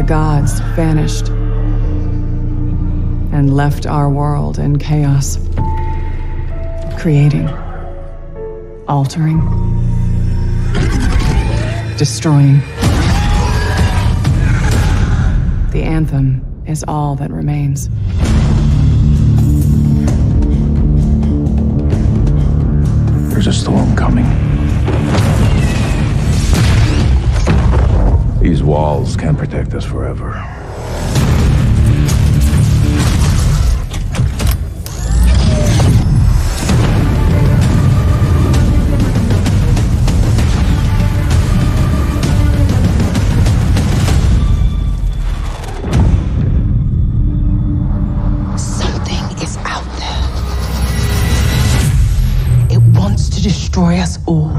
gods vanished and left our world in chaos, creating, altering, destroying. The Anthem is all that remains. There's a storm coming. These walls can't protect us forever. Destroy us all.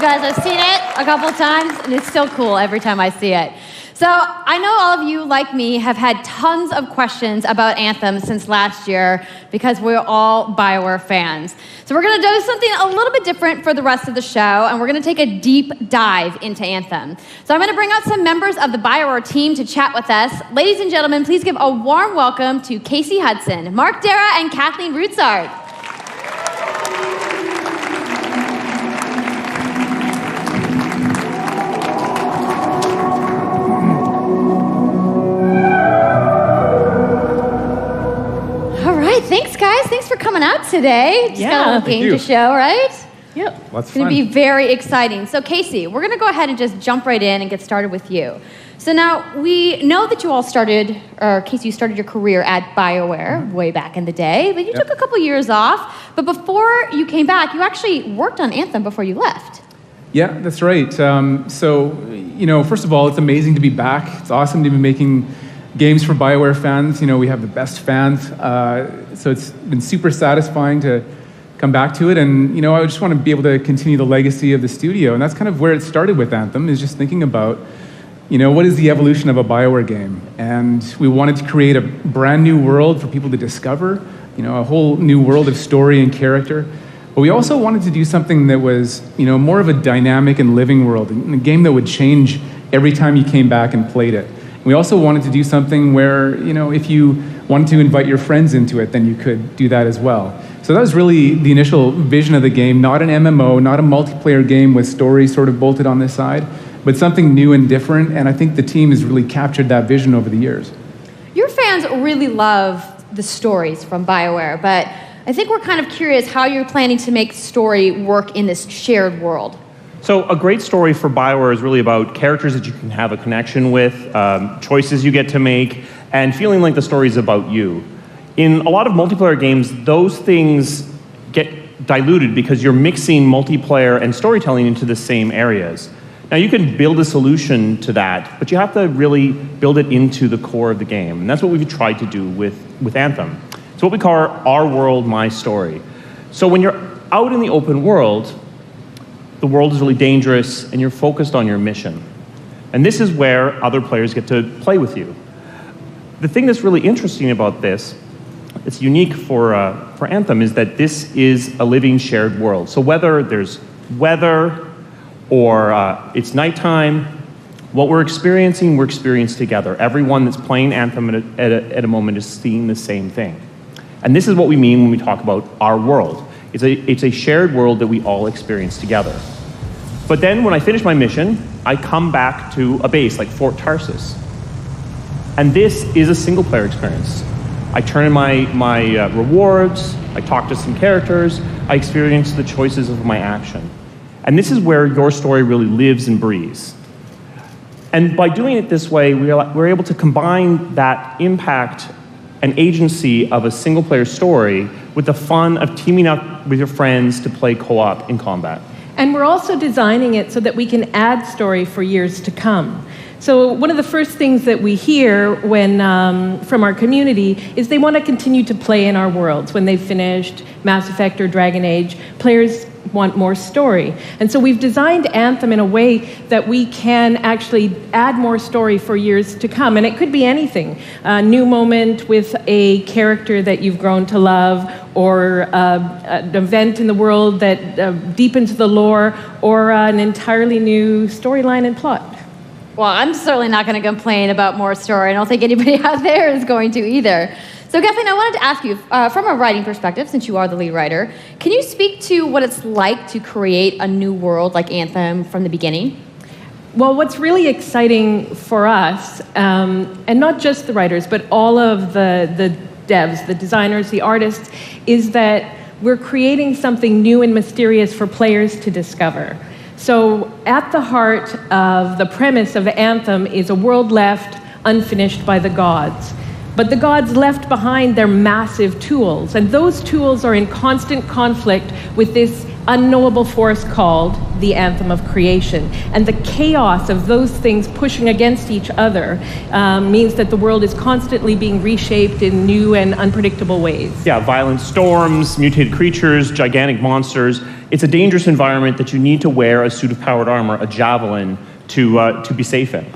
I've seen it a couple times, and it's still cool every time I see it. So I know all of you, like me, have had tons of questions about Anthem since last year because we're all BioWare fans. So we're going to do something a little bit different for the rest of the show, and we're going to take a deep dive into Anthem. So I'm going to bring out some members of the BioWare team to chat with us. Ladies and gentlemen, please give a warm welcome to Casey Hudson, Mark Dara, and Kathleen Rutzart. Thanks, guys. Thanks for coming out today. Just got a little game to show, right? Yep. It's going to be very exciting. So, Casey, we're going to go ahead and just jump right in and get started with you. So now, we know that you all started, or Casey, you started your career at BioWare way back in the day, but you took a couple years off. But before you came back, you actually worked on Anthem before you left. Yeah, that's right. So, you know, first of all, it's amazing to be back. It's awesome to be making games for BioWare fans. You know, we have the best fans. So it's been super satisfying to come back to it. And, you know, I just want to be able to continue the legacy of the studio. And that's kind of where it started with Anthem, is just thinking about, you know, what is the evolution of a BioWare game? And we wanted to create a brand new world for people to discover, you know, a whole new world of story and character. But we also wanted to do something that was, you know, more of a dynamic and living world, a game that would change every time you came back and played it. We also wanted to do something where, you know, if you wanted to invite your friends into it, then you could do that as well. So that was really the initial vision of the game, not an MMO, not a multiplayer game with story sort of bolted on this side, but something new and different, and I think the team has really captured that vision over the years. Your fans really love the stories from BioWare, but I think we're kind of curious how you're planning to make story work in this shared world. So a great story for BioWare is really about characters that you can have a connection with, choices you get to make, and feeling like the story is about you. In a lot of multiplayer games, those things get diluted because you're mixing multiplayer and storytelling into the same areas. Now you can build a solution to that, but you have to really build it into the core of the game. And that's what we've tried to do with Anthem. It's what we call our world, my story. So when you're out in the open world, the world is really dangerous and you're focused on your mission. And this is where other players get to play with you. The thing that's really interesting about this, it's unique for Anthem, is that this is a living shared world. So whether there's weather, or it's nighttime, What we're experiencing together. Everyone that's playing Anthem at a moment is seeing the same thing. And this is what we mean when we talk about our world. It's a shared world that we all experience together. But then when I finish my mission, I come back to a base like Fort Tarsus. And this is a single player experience. I turn in my rewards, I talk to some characters, I experience the choices of my action. And this is where your story really lives and breathes. And by doing it this way, we're able to combine that impact and agency of a single-player story with the fun of teaming up with your friends to play co-op in combat. And we're also designing it so that we can add story for years to come. So one of the first things that we hear from our community is they want to continue to play in our worlds. When they've finished Mass Effect or Dragon Age, players want more story. And so we've designed Anthem in a way that we can actually add more story for years to come. And it could be anything. A new moment with a character that you've grown to love, or an event in the world that deepens the lore, or an entirely new storyline and plot. Well, I'm certainly not going to complain about more story. I don't think anybody out there is going to either. So Kathleen, I wanted to ask you, from a writing perspective, since you are the lead writer, can you speak to what it's like to create a new world like Anthem from the beginning? Well, what's really exciting for us, and not just the writers, but all of the devs, the designers, the artists, is that we're creating something new and mysterious for players to discover. So at the heart of the premise of Anthem is a world left unfinished by the gods. But the gods left behind their massive tools, and those tools are in constant conflict with this unknowable force called the Anthem of Creation. And the chaos of those things pushing against each other means that the world is constantly being reshaped in new and unpredictable ways. Yeah, violent storms, mutated creatures, gigantic monsters. It's a dangerous environment that you need to wear a suit of powered armor, a javelin, to be safe in.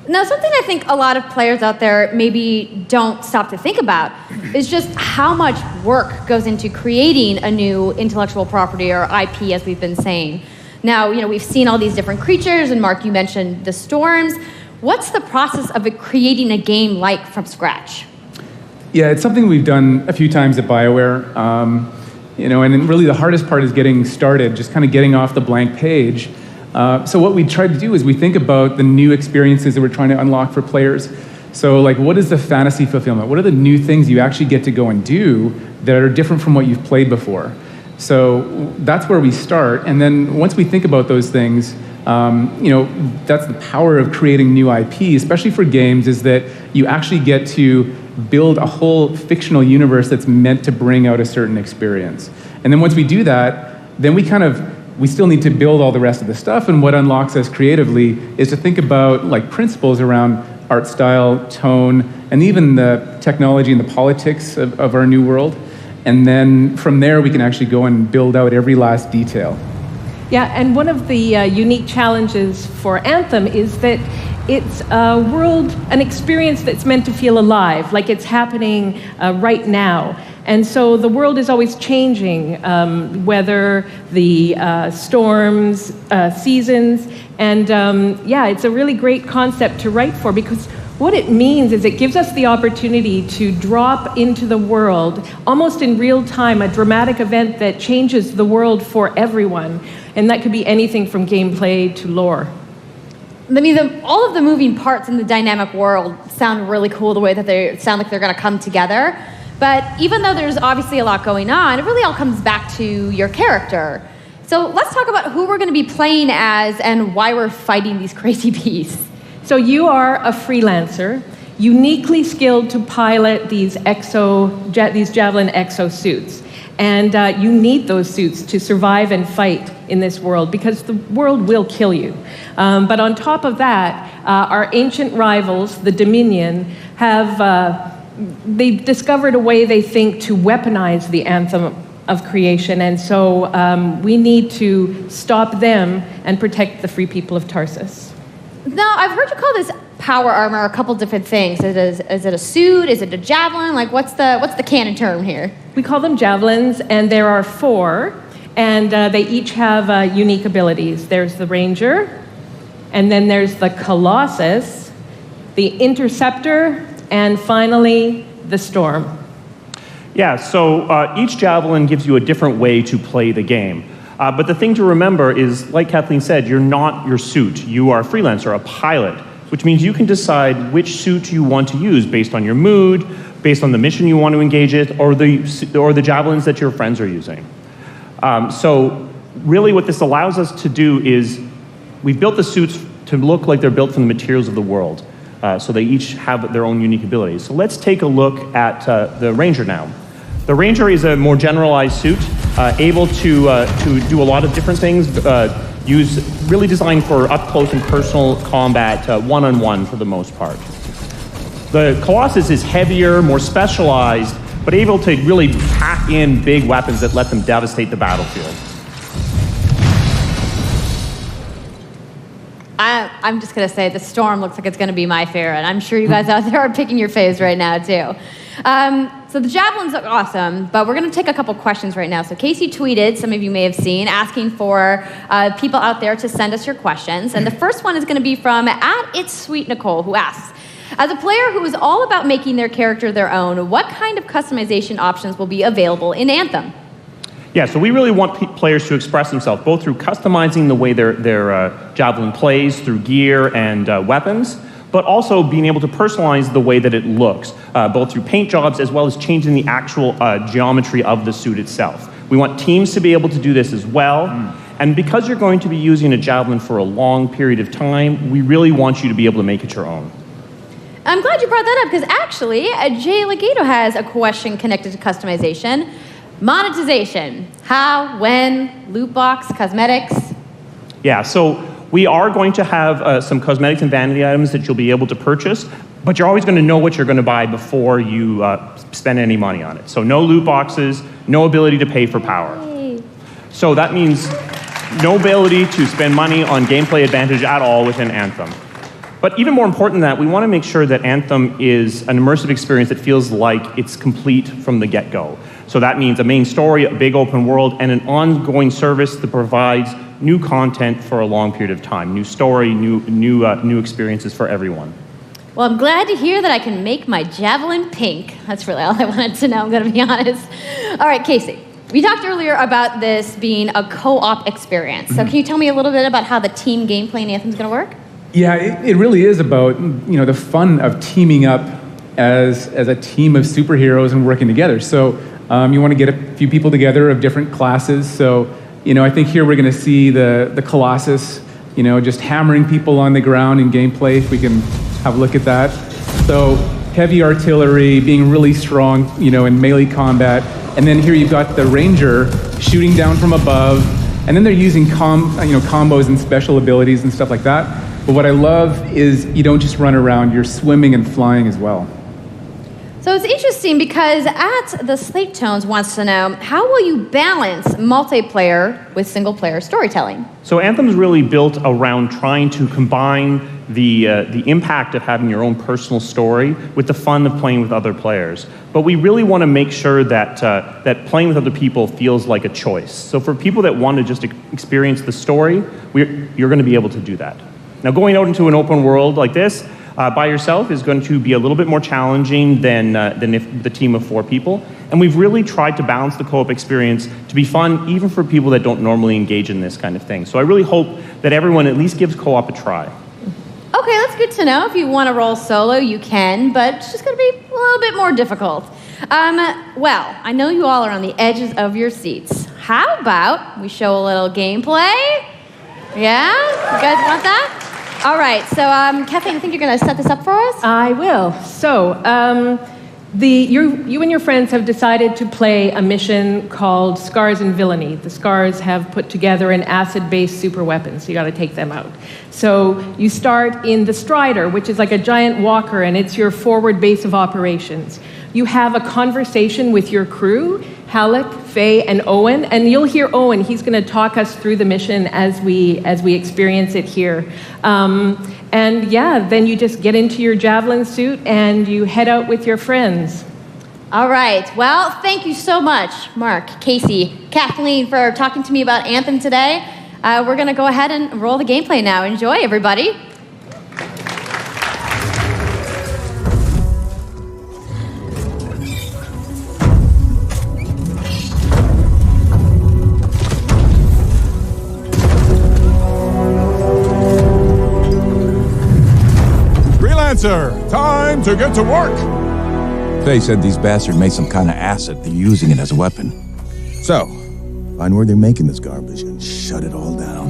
Now, something I think a lot of players out there maybe don't stop to think about is just how much work goes into creating a new intellectual property, or IP, as we've been saying. Now, we've seen all these different creatures, and Mark, you mentioned the storms. What's the process of creating a game like from scratch? Yeah, it's something we've done a few times at BioWare. And really the hardest part is getting started, just kind of getting off the blank page. So what we try to do is we think about the new experiences that we're trying to unlock for players. So what is the fantasy fulfillment? What are the new things you actually get to go and do that are different from what you've played before? So that's where we start. And then once we think about those things, that's the power of creating new IP, especially for games, is that you actually get to build a whole fictional universe that's meant to bring out a certain experience. And then once we do that, then we still need to build all the rest of the stuff, and what unlocks us creatively is to think about principles around art style, tone, and even the technology and the politics of our new world. And then from there, we can actually go and build out every last detail. Yeah, and one of the unique challenges for Anthem is that it's a world, an experience that's meant to feel alive, like it's happening right now. And so the world is always changing, whether the storms, seasons, and it's a really great concept to write for, because what it means is it gives us the opportunity to drop into the world, almost in real time, a dramatic event that changes the world for everyone. And that could be anything from gameplay to lore. I mean, all of the moving parts in the dynamic world sound really cool, the way that they sound like they're going to come together. But even though there's obviously a lot going on, it really all comes back to your character. So let's talk about who we're going to be playing as and why we're fighting these crazy beasts. So you are a freelancer, uniquely skilled to pilot these javelin exosuits. And you need those suits to survive and fight in this world, because the world will kill you. But on top of that, our ancient rivals, the Dominion, they've discovered a way, they think, to weaponize the Anthem of Creation. And so we need to stop them and protect the free people of Tarsus. Now, I've heard you call this power armor a couple different things. Is it a suit? Is it a javelin? What's the canon term here? We call them javelins, and there are 4, and they each have unique abilities. There's the Ranger, and then there's the Colossus, the Interceptor, and finally, the Storm. Yeah, so each javelin gives you a different way to play the game. But the thing to remember is, like Kathleen said, you're not your suit. You are a freelancer, a pilot, which means you can decide which suit you want to use based on your mood, based on the mission you want to engage in, or the javelins that your friends are using. So really what this allows us to do is we've built the suits to look like they're built from the materials of the world. So they each have their own unique abilities. So let's take a look at the Ranger now. The Ranger is a more generalized suit, able to do a lot of different things, really designed for up-close and personal combat, one-on-one for the most part. The Colossus is heavier, more specialized, but able to really pack in big weapons that let them devastate the battlefield. I'm just going to say the Storm looks like it's going to be my favorite. I'm sure you guys out there are picking your faves right now, too. So the javelins look awesome, but we're going to take a couple questions right now. So Casey tweeted, some of you may have seen, asking for people out there to send us your questions. And the first one is going to be from @It'sSweetNicole, who asks, as a player who is all about making their character their own, what kind of customization options will be available in Anthem? Yeah, so we really want players to express themselves, both through customizing the way their javelin plays, through gear and weapons, but also being able to personalize the way that it looks, both through paint jobs as well as changing the actual geometry of the suit itself. We want teams to be able to do this as well. And because you're going to be using a javelin for a long period of time, we really want you to be able to make it your own. I'm glad you brought that up, because actually, Jay Legato has a question connected to customization. Monetization. How, when, loot box, cosmetics? Yeah, so we are going to have some cosmetics and vanity items that you'll be able to purchase, but you're always going to know what you're going to buy before you spend any money on it. So no loot boxes, no ability to pay for power. Yay. So that means no ability to spend money on gameplay advantage at all within Anthem. But even more important than that, we want to make sure that Anthem is an immersive experience that feels like it's complete from the get-go. So that means a main story, a big open world, and an ongoing service that provides new content for a long period of time. New story, new experiences for everyone. Well, I'm glad to hear that I can make my javelin pink. That's really all I wanted to know, I'm going to be honest. All right, Casey, we talked earlier about this being a co-op experience. So can you tell me a little bit about how the team gameplay in Anthem is going to work? Yeah, it really is about the fun of teaming up as a team of superheroes and working together. So you want to get a few people together of different classes. So I think here we're going to see the Colossus, just hammering people on the ground in gameplay. If we can have a look at that. So heavy artillery, being really strong, in melee combat, and then here you've got the Ranger shooting down from above, and then they're using combos and special abilities and stuff like that. But what I love is you don't just run around, you're swimming and flying as well. So it's interesting because the Slate Tones wants to know, how will you balance multiplayer with single-player storytelling? So Anthem's really built around trying to combine the impact of having your own personal story with the fun of playing with other players. But we really want to make sure that that playing with other people feels like a choice. So for people that want to just experience the story, you're going to be able to do that. Now, going out into an open world like this by yourself is going to be a little bit more challenging than if the team of 4 people. And we've really tried to balance the co-op experience to be fun, even for people that don't normally engage in this kind of thing. So I really hope that everyone at least gives co-op a try. Okay, that's good to know. If you want to roll solo, you can, but it's just going to be a little bit more difficult. Well, I know you all are on the edges of your seats. How about we show a little gameplay? Yeah? You guys want that? All right, so Kathleen, I think you're going to set this up for us? I will. So, you and your friends have decided to play a mission called Scars and Villainy. The Scars have put together an acid-based super weapon, so you got to take them out. So you start in the Strider, which is like a giant walker, and it's your forward base of operations. You have a conversation with your crew, Halleck, Faye, and Owen, and you'll hear Owen. He's going to talk us through the mission as we experience it here. And yeah, then you just get into your javelin suit and you head out with your friends. All right. Well, thank you so much, Mark, Casey, Kathleen, for talking to me about Anthem today. We're going to go ahead and roll the gameplay now. Enjoy, everybody. Freelancer, time to get to work! Faye said these bastards made some kind of acid. They're using it as a weapon. So, find where they're making this garbage and shut it all down.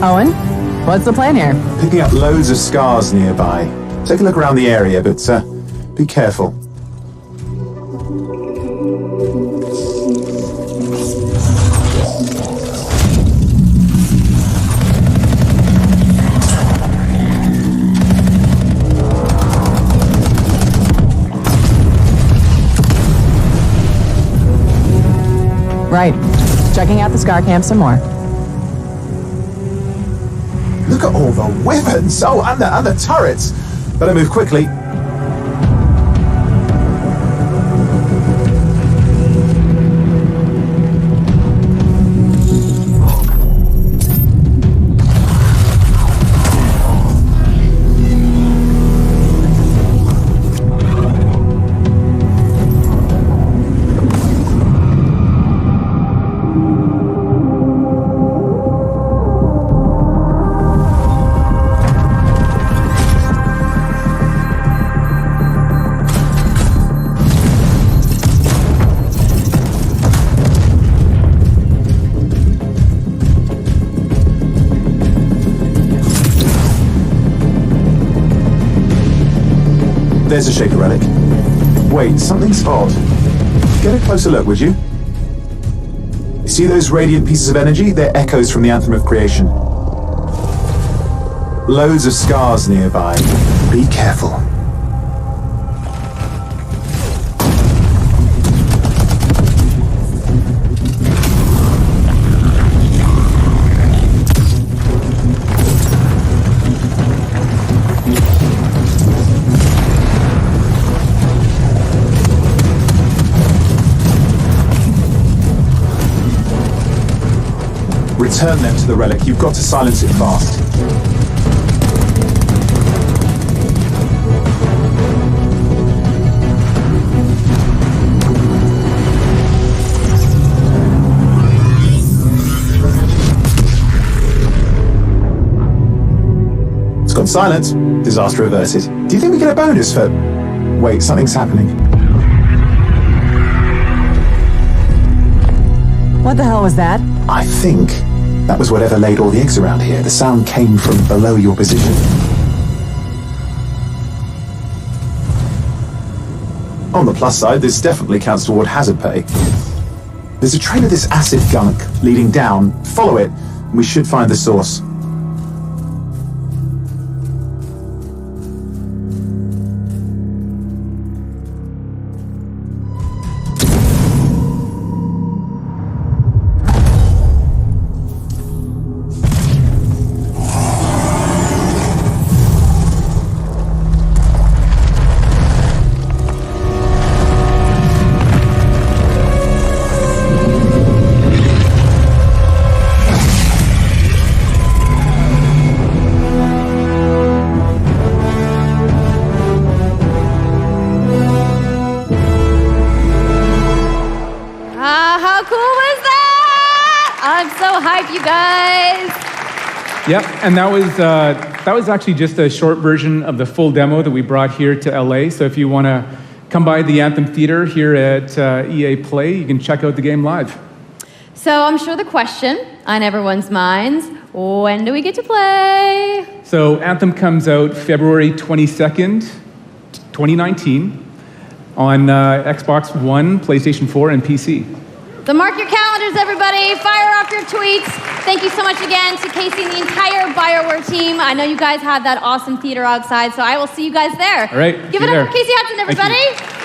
Owen, what's the plan here? Picking up loads of scars nearby. Take a look around the area, but be careful. Right. Checking out the Scar Camp some more. Look at all the weapons! Oh, and the turrets! Better move quickly. There's a shaker relic. Wait, something's odd. Get a closer look, would you? See those radiant pieces of energy? They're echoes from the Anthem of Creation. Loads of scars nearby. Be careful. Return them to the relic. You've got to silence it fast. It's gone silent. Disaster averted. Do you think we get a bonus for... Wait, something's happening. What the hell was that? I think that was whatever laid all the eggs around here. The sound came from below your position. On the plus side, this definitely counts toward hazard pay. There's a trail of this acid gunk leading down. Follow it, and we should find the source. You guys. Yep, and that was actually just a short version of the full demo that we brought here to LA. So if you want to come by the Anthem Theater here at EA Play, you can check out the game live. So I'm sure the question on everyone's minds, when do we get to play? So Anthem comes out February 22nd, 2019 on Xbox One, PlayStation 4, and PC. So mark your calendars, everybody. Fire off your tweets. Thank you so much again to Casey and the entire BioWare team. I know you guys have that awesome theater outside, so I will see you guys there. All right. Give it up for Casey Hudson, everybody.